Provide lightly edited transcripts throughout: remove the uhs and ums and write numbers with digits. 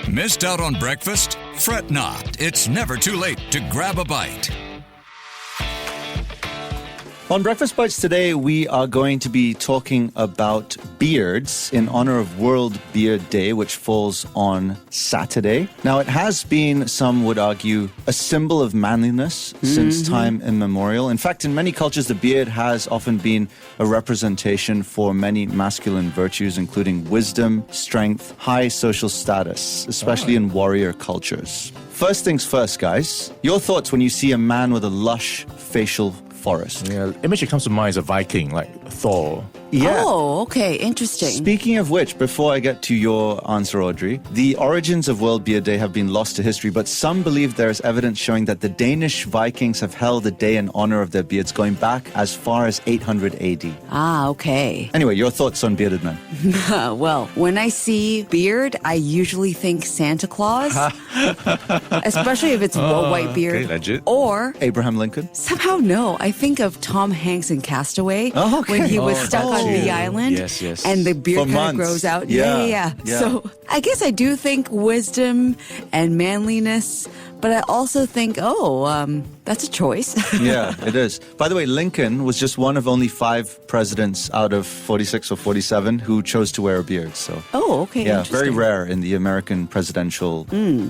Missed out on breakfast? Fret not. It's never too late to grab a bite. On Breakfast Bites today, we are going to be talking about beards in honor of World Beard Day, which falls on Saturday. Now, it has been, some would argue, a symbol of manliness since time immemorial. In fact, in many cultures, the beard has often been a representation for many masculine virtues, including wisdom, strength, high social status, especially in warrior cultures. First things first, guys. Your thoughts when you see a man with a lush facial forest? Yeah, the image that comes to mind is a Viking, like Thor. Yeah. Oh, okay. Interesting. Speaking of which, before I get to your answer, Audrey, the origins of World Beard Day have been lost to history, but some believe there is evidence showing that the Danish Vikings have held a day in honor of their beards going back as far as 800 AD. Ah, okay. Anyway, your thoughts on bearded men? Well, when I see beard, I usually think Santa Claus, especially if it's a white beard. Okay, legit. Or Abraham Lincoln? somehow, no, I think of Tom Hanks in Castaway Oh, okay. when he was Oh, stuck on that's the you. island. Yes, yes. And the beard For kind of months. grows out. Yeah, Yeah. yeah. So I guess I do think wisdom and manliness, but I also think, that's a choice. Yeah, it is. By the way, Lincoln was just one of only 5 presidents out of 46 or 47 who chose to wear a beard. So, Oh, okay. yeah, very interesting. rare in the American presidential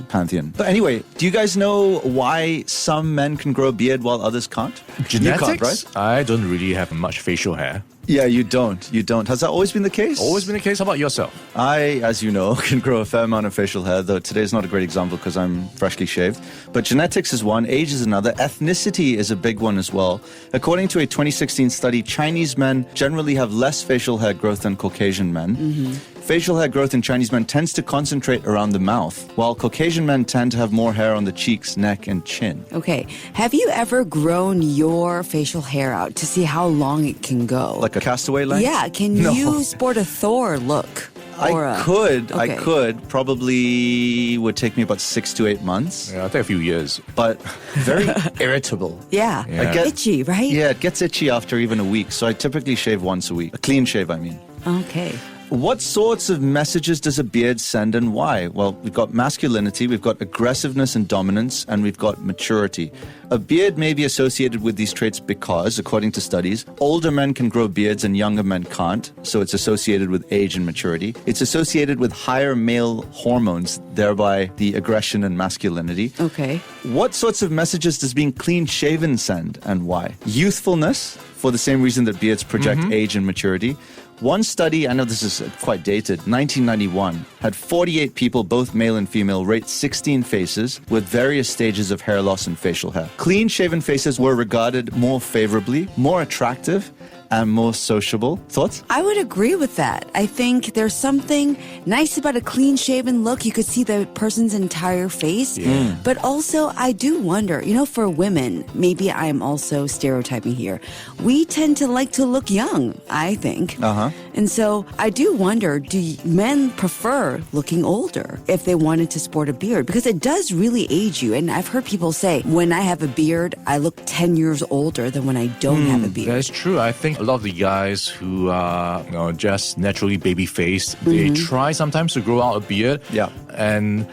pantheon. But anyway, do you guys know why some men can grow a beard while others can't? Genetics? You can't, right? I don't really have much facial hair. Yeah, you don't. You don't. Has that always been the case? Always been the case. How about yourself? I, as you know, can grow a fair amount of facial hair, though today's not a great example because I'm freshly shaved. But genetics is one, age is another, ethnicity is a big one as well. According to a 2016 study, Chinese men generally have less facial hair growth than Caucasian men. Facial hair growth in Chinese men tends to concentrate around the mouth, while Caucasian men tend to have more hair on the cheeks, neck, and chin. Okay. Have you ever grown your facial hair out to see how long it can go? Like a castaway length? Yeah. Can No. you sport a Thor look? Or I could. Okay. Probably would take me about 6 to 8 months, Yeah, I'll take a few years. but very irritable. Yeah. Yeah. I get- Itchy, right? Yeah, it gets itchy after even a week, so I typically shave once a week. A clean shave, I mean. Okay. What sorts of messages does a beard send and why? Well, we've got masculinity, we've got aggressiveness and dominance, and we've got maturity. A beard may be associated with these traits because, according to studies, older men can grow beards and younger men can't, so it's associated with age and maturity. It's associated with higher male hormones, thereby the aggression and masculinity. Okay. What sorts of messages does being clean-shaven send and why? Youthfulness, for the same reason that beards project age and maturity. One study, I know this is quite dated, 1991, had 48 people, both male and female, rate 16 faces with various stages of hair loss and facial hair. Clean-shaven faces were regarded more favorably, more attractive, and more sociable. Thoughts? I would agree with that. I think there's something nice about a clean-shaven look. You could see the person's entire face. But also, I do wonder, for women, maybe I'm also stereotyping here, we tend to like to look young, I think. And so I do wonder, do men prefer looking older if they wanted to sport a beard? Because it does really age you. And I've heard people say, when I have a beard, I look 10 years older than when I don't have a beard. That is true. I think a lot of the guys who are just naturally baby-faced, they try sometimes to grow out a beard. Yeah. And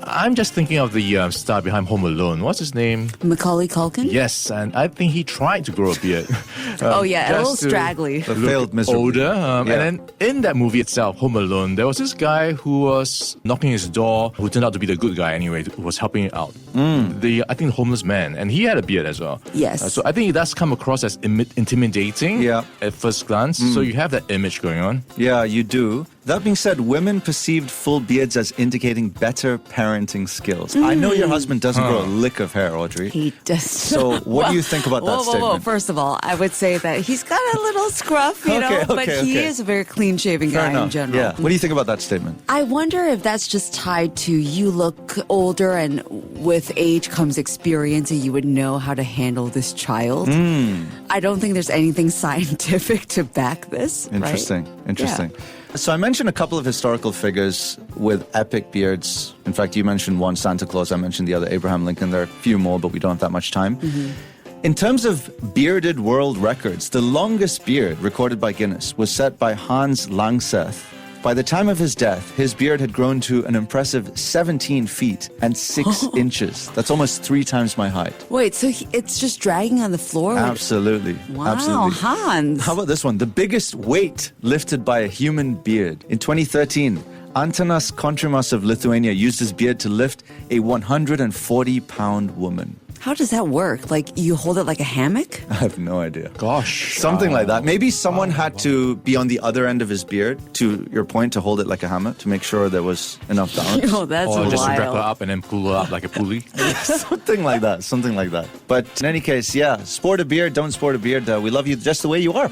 I'm just thinking of the star behind Home Alone. What's his name? Macaulay Culkin? Yes, and I think he tried to grow a beard. Oh, yeah, a just little to straggly. But failed miserably. older. Yeah. And then in that movie itself, Home Alone, there was this guy who was knocking his door, who turned out to be the good guy anyway, who was helping out. I think the homeless man, and he had a beard as well. Yes. So I think it does come across as intimidating Yeah. at first glance. So you have that image going on. Yeah, you do. That being said, women perceived full beards as indicating better parenting skills. I know your husband doesn't grow a lick of hair, Audrey. He does. So what do you think about that Whoa. statement? First of all, I would say that he's got a little scruff, but he is a very clean-shaven Fair guy enough. in general. Yeah. What do you think about that statement? I wonder if that's just tied to you look older and with age comes experience and you would know how to handle this child. I don't think there's anything scientific to back this. Interesting. Right? Interesting. So I mentioned a couple of historical figures with epic beards. In fact, you mentioned one, Santa Claus. I mentioned the other, Abraham Lincoln. There are a few more, but we don't have that much time. In terms of bearded world records, the longest beard recorded by Guinness was set by Hans Langseth By the time of his death, his beard had grown to an impressive 17 feet and 6 inches. That's almost 3 times my height. Wait, so it's just dragging on the floor? Absolutely. Wow, Absolutely. Hans. How about this one? The biggest weight lifted by a human beard. In 2013, Antanas Kontrimas of Lithuania used his beard to lift a 140-pound woman. How does that work? Like, you hold it like a hammock? I have no idea. Gosh. Something like that. Maybe someone had to be on the other end of his beard, to your point, to hold it like a hammock, to make sure there was enough balance. Oh, that's Or wild. just wrap her up and then pull her up like a pulley. Something like that. Something like that. But in any case, yeah, sport a beard, don't sport a beard. We love you just the way you are.